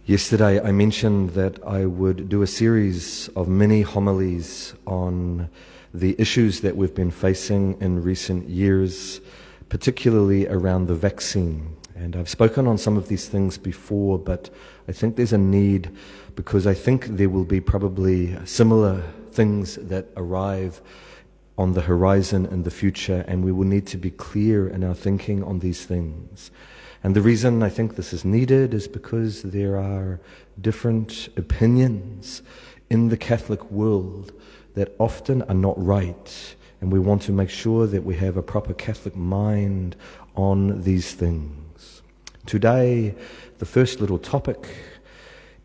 Yesterday I mentioned that I would do a series of mini homilies on the issues that we've been facing in recent years, particularly around the vaccine. And I've spoken on some of these things before, but I think there's a need, because I think there will be probably similar things that arrive on the horizon in the future, and we will need to be clear in our thinking on these things. And the reason I think this is needed is because there are different opinions in the Catholic world that often are not right, and we want to make sure that we have a proper Catholic mind on these things. Today, the first little topic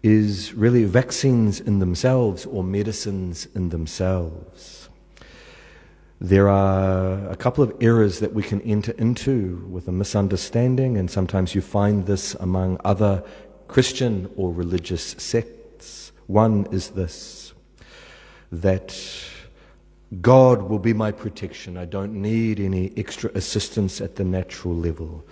is really vaccines in themselves, or medicines in themselves. There are a couple of errors that we can enter into with a misunderstanding, and sometimes you find this among other Christian or religious sects. One is this, that God will be my protection. I don't need any extra assistance at the natural level.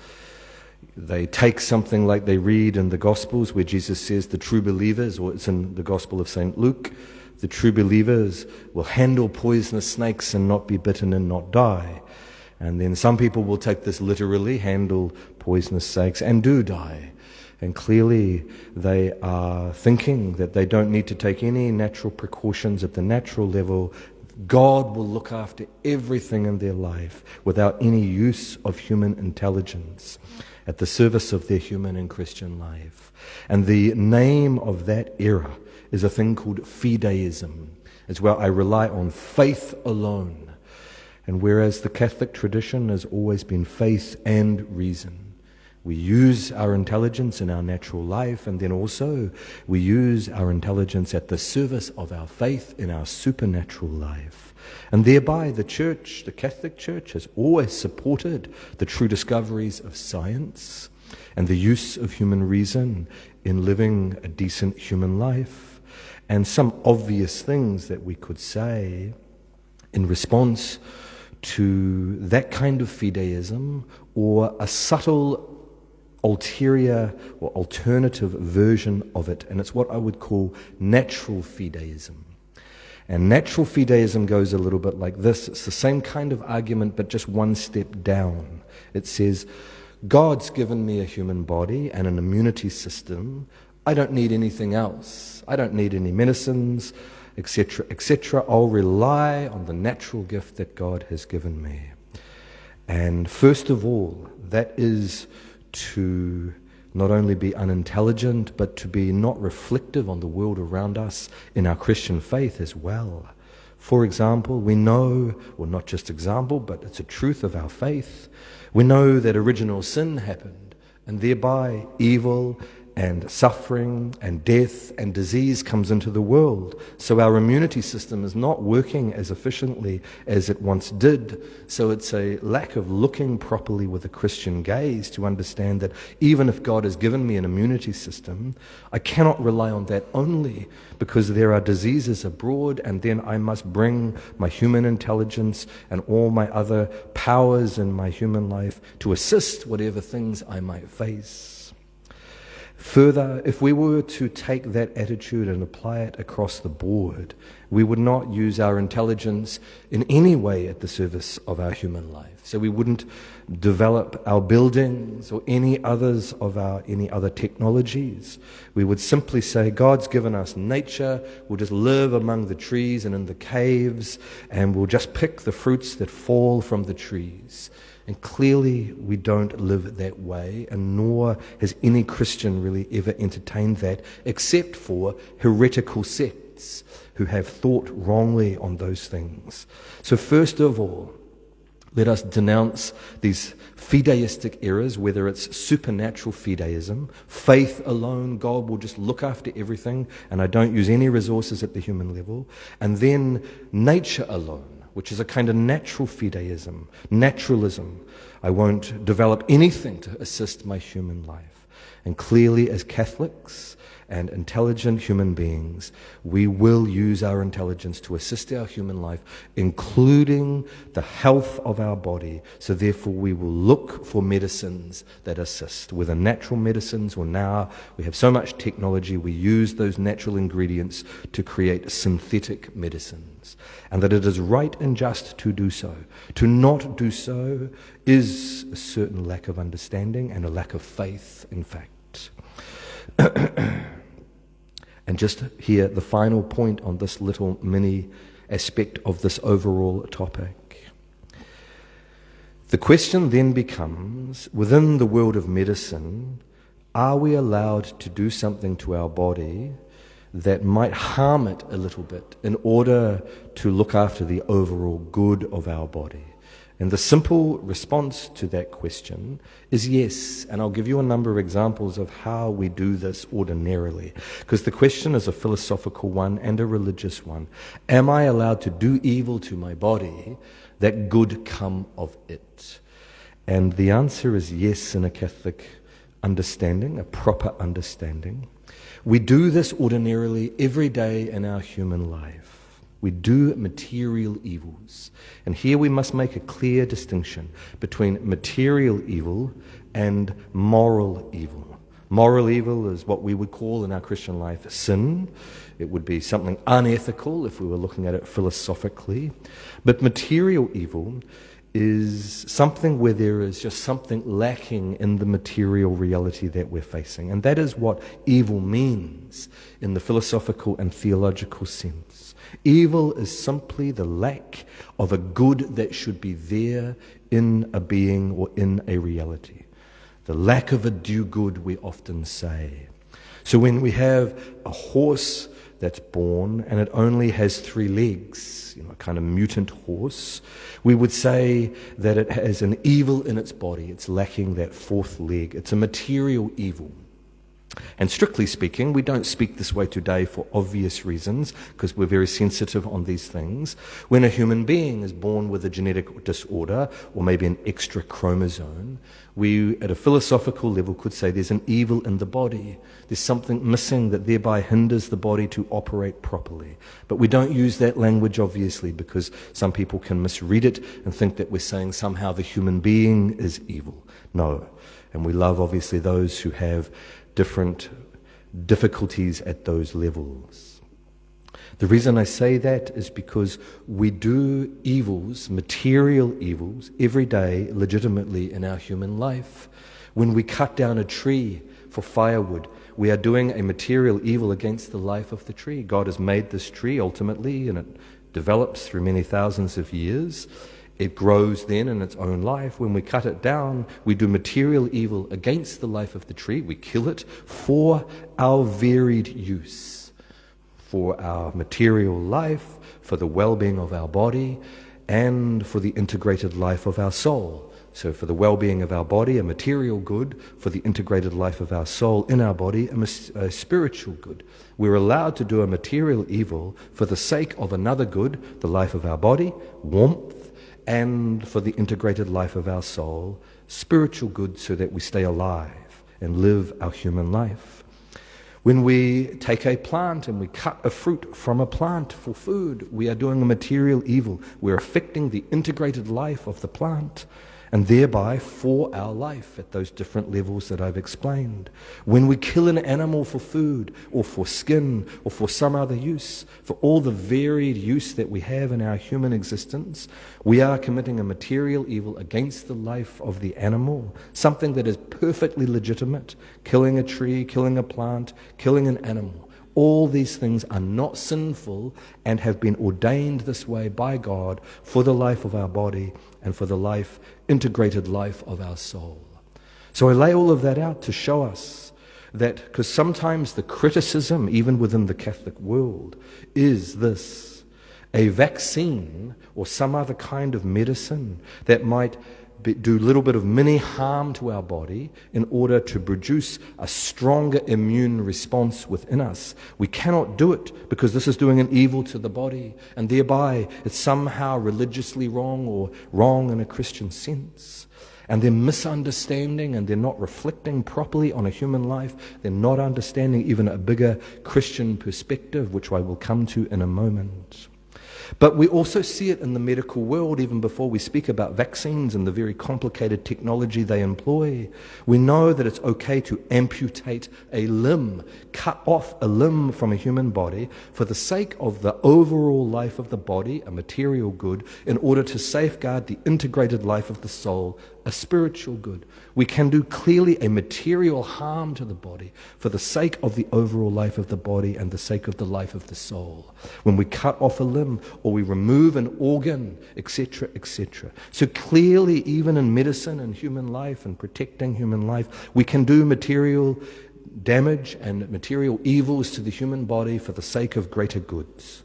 They take something like they read in the Gospels where Jesus says the true believers, or it's in the Gospel of St. Luke, the true believers will handle poisonous snakes and not be bitten and not die. And then some people will take this literally, handle poisonous snakes and do die. And clearly they are thinking that they don't need to take any natural precautions at the natural level. God will look after everything in their life without any use of human intelligence, at the service of their human and Christian life. And the name of that error is a thing called fideism. It's where I rely on faith alone. And whereas the Catholic tradition has always been faith and reason, we use our intelligence in our natural life, and then also we use our intelligence at the service of our faith in our supernatural life. And thereby the Church, the Catholic Church, has always supported the true discoveries of science and the use of human reason in living a decent human life. And some obvious things that we could say in response to that kind of fideism, or a subtle ulterior or alternative version of it, and it's what I would call natural fideism. And natural fideism goes a little bit like this. It's the same kind of argument, but just one step down. It says, God's given me a human body and an immunity system. I don't need anything else. I don't need any medicines, etc., etc. I'll rely on the natural gift that God has given me. And first of all, that is to not only be unintelligent, but to be not reflective on the world around us in our Christian faith as well. For example, we know, well, not just example, but it's a truth of our faith, we know that original sin happened, and thereby evil and suffering and death and disease comes into the world. So our immunity system is not working as efficiently as it once did. So it's a lack of looking properly with a Christian gaze to understand that even if God has given me an immunity system, I cannot rely on that only, because there are diseases abroad, and then I must bring my human intelligence and all my other powers in my human life to assist whatever things I might face. Further, if we were to take that attitude and apply it across the board, we would not use our intelligence in any way at the service of our human life. So we wouldn't develop our buildings or any other technologies. We would simply say, God's given us nature, we'll just live among the trees and in the caves, and we'll just pick the fruits that fall from the trees. And clearly we don't live that way, and nor has any Christian really ever entertained that, except for heretical sects who have thought wrongly on those things. So first of all, let us denounce these fideistic errors, whether it's supernatural fideism, faith alone, God will just look after everything, and I don't use any resources at the human level, and then nature alone, which is a kind of natural fideism, naturalism. I won't develop anything to assist my human life. And clearly as Catholics, and intelligent human beings, we will use our intelligence to assist our human life, including the health of our body. So therefore we will look for medicines that assist, whether natural medicines or now we have so much technology, we use those natural ingredients to create synthetic medicines. And that it is right and just to do so. To not do so is a certain lack of understanding and a lack of faith, in fact. And just here, the final point on this little mini aspect of this overall topic. The question then becomes, within the world of medicine, are we allowed to do something to our body that might harm it a little bit in order to look after the overall good of our body? And the simple response to that question is yes. And I'll give you a number of examples of how we do this ordinarily. Because the question is a philosophical one and a religious one. Am I allowed to do evil to my body that good come of it? And the answer is yes in a Catholic understanding, a proper understanding. We do this ordinarily every day in our human life. We do material evils. And here we must make a clear distinction between material evil and moral evil. Moral evil is what we would call in our Christian life sin. It would be something unethical if we were looking at it philosophically. But material evil is something where there is just something lacking in the material reality that we're facing. And that is what evil means in the philosophical and theological sense. Evil is simply the lack of a good that should be there in a being or in a reality. The lack of a due good, we often say. So when we have a horse that's born and it only has 3 legs, a kind of mutant horse, we would say that it has an evil in its body. It's lacking that 4th leg. It's a material evil. And strictly speaking, we don't speak this way today for obvious reasons, because we're very sensitive on these things. When a human being is born with a genetic disorder, or maybe an extra chromosome, we, at a philosophical level, could say there's an evil in the body. There's something missing that thereby hinders the body to operate properly. But we don't use that language, obviously, because some people can misread it and think that we're saying somehow the human being is evil. No. And we love, obviously, those who have different difficulties at those levels. The reason I say that is because we do evils, material evils, every day legitimately in our human life. When we cut down a tree for firewood, we are doing a material evil against the life of the tree. God has made this tree ultimately, and it develops through many thousands of years. It grows then in its own life. When we cut it down, we do material evil against the life of the tree. We kill it for our varied use, for our material life, for the well-being of our body, and for the integrated life of our soul. So for the well-being of our body, a material good; for the integrated life of our soul in our body, a spiritual good. We're allowed to do a material evil for the sake of another good, the life of our body, warmth, and for the integrated life of our soul, spiritual good, so that we stay alive and live our human life. When we take a plant and we cut a fruit from a plant for food, we are doing a material evil. We're affecting the integrated life of the plant, and thereby for our life at those different levels that I've explained. When we kill an animal for food or for skin or for some other use, for all the varied use that we have in our human existence, we are committing a material evil against the life of the animal, something that is perfectly legitimate. Killing a tree, killing a plant, killing an animal. All these things are not sinful and have been ordained this way by God for the life of our body and for the integrated life of our soul. So I lay all of that out to show us that, because sometimes the criticism, even within the Catholic world, is this: a vaccine or some other kind of medicine that might do a little bit of mini harm to our body in order to produce a stronger immune response within us. We cannot do it because this is doing an evil to the body, and thereby it's somehow religiously wrong or wrong in a Christian sense. And they're misunderstanding, and they're not reflecting properly on a human life. They're not understanding even a bigger Christian perspective, which I will come to in a moment. But we also see it in the medical world, even before we speak about vaccines and the very complicated technology they employ. We know that it's okay to amputate a limb, cut off a limb from a human body for the sake of the overall life of the body, a material good, in order to safeguard the integrated life of the soul, a spiritual good. We can do clearly a material harm to the body for the sake of the overall life of the body and the sake of the life of the soul. When we cut off a limb or we remove an organ, etc., etc. So clearly, even in medicine and human life and protecting human life, we can do material damage and material evils to the human body for the sake of greater goods.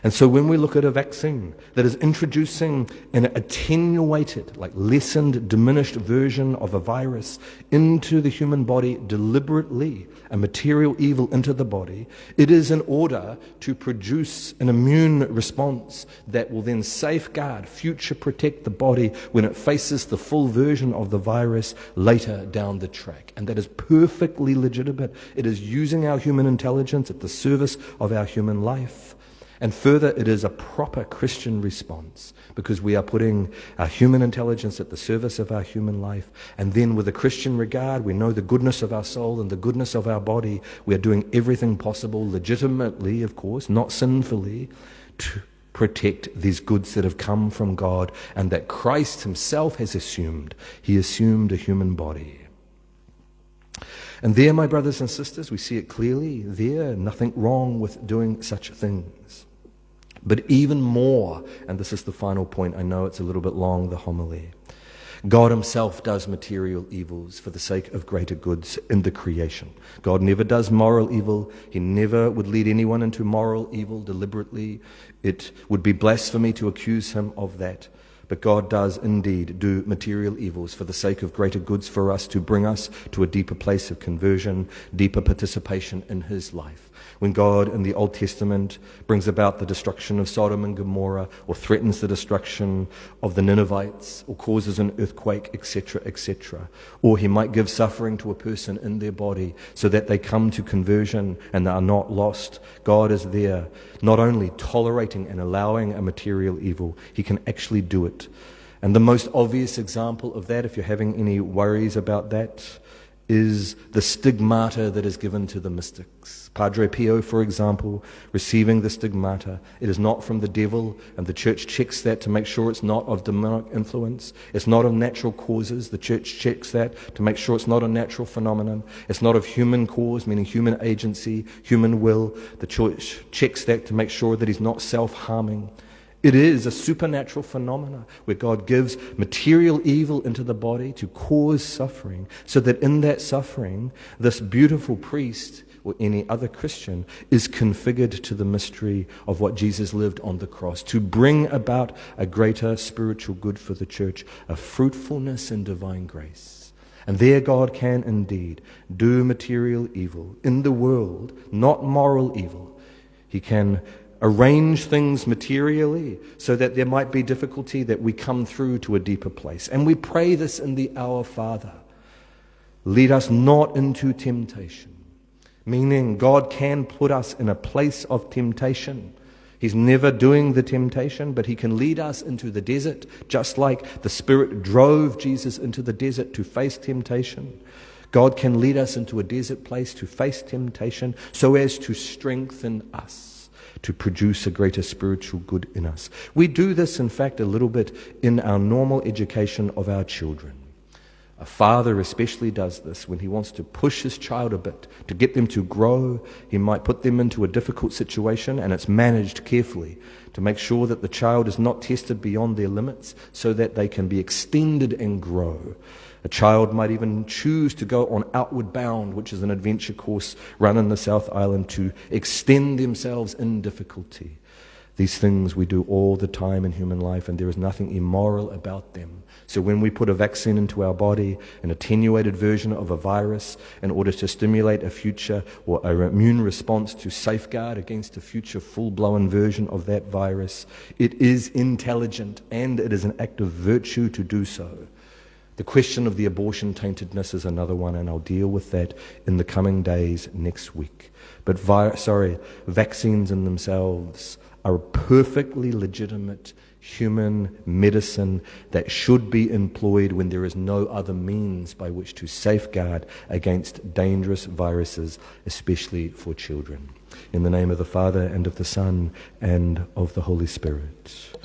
And so when we look at a vaccine that is introducing an attenuated, like lessened, diminished version of a virus into the human body deliberately, a material evil into the body, it is in order to produce an immune response that will then safeguard, future protect the body when it faces the full version of the virus later down the track. And that is perfectly legitimate. It is using our human intelligence at the service of our human life. And further, it is a proper Christian response because we are putting our human intelligence at the service of our human life. And then with a Christian regard, we know the goodness of our soul and the goodness of our body. We are doing everything possible, legitimately, of course, not sinfully, to protect these goods that have come from God and that Christ himself has assumed. He assumed a human body. And there, my brothers and sisters, we see it clearly. There, nothing wrong with doing such things. But even more, and this is the final point, I know it's a little bit long, the homily. God himself does material evils for the sake of greater goods in the creation. God never does moral evil. He never would lead anyone into moral evil deliberately. It would be blasphemy to accuse him of that. But God does indeed do material evils for the sake of greater goods for us, to bring us to a deeper place of conversion, deeper participation in his life. When God in the Old Testament brings about the destruction of Sodom and Gomorrah, or threatens the destruction of the Ninevites, or causes an earthquake, etc., etc., or he might give suffering to a person in their body so that they come to conversion and they are not lost, God is there not only tolerating and allowing a material evil, he can actually do it. And the most obvious example of that, if you're having any worries about that, is the stigmata that is given to the mystics. Padre Pio, for example, receiving the stigmata. It is not from the devil, and the church checks that to make sure it's not of demonic influence. It's not of natural causes. The church checks that to make sure it's not a natural phenomenon. It's not of human cause, meaning human agency, human will. The church checks that to make sure that he's not self-harming. It is a supernatural phenomena where God gives material evil into the body to cause suffering, so that in that suffering, this beautiful priest or any other Christian is configured to the mystery of what Jesus lived on the cross, to bring about a greater spiritual good for the church, a fruitfulness in divine grace. And there God can indeed do material evil in the world, not moral evil. He can arrange things materially so that there might be difficulty, that we come through to a deeper place. And we pray this in the Our Father. Lead us not into temptation. Meaning God can put us in a place of temptation. He's never doing the temptation, but he can lead us into the desert, just like the Spirit drove Jesus into the desert to face temptation. God can lead us into a desert place to face temptation so as to strengthen us, to produce a greater spiritual good in us. We do this, in fact, a little bit in our normal education of our children. A father especially does this when he wants to push his child a bit, to get them to grow. He might put them into a difficult situation, and it's managed carefully to make sure that the child is not tested beyond their limits so that they can be extended and grow. A child might even choose to go on Outward Bound, which is an adventure course run in the South Island, to extend themselves in difficulty. These things we do all the time in human life, and there is nothing immoral about them. So when we put a vaccine into our body, an attenuated version of a virus, in order to stimulate a future or an immune response to safeguard against a future full-blown version of that virus, it is intelligent and it is an act of virtue to do so. The question of the abortion taintedness is another one, and I'll deal with that in the coming days next week. But vaccines in themselves are a perfectly legitimate human medicine that should be employed when there is no other means by which to safeguard against dangerous viruses, especially for children. In the name of the Father, and of the Son, and of the Holy Spirit.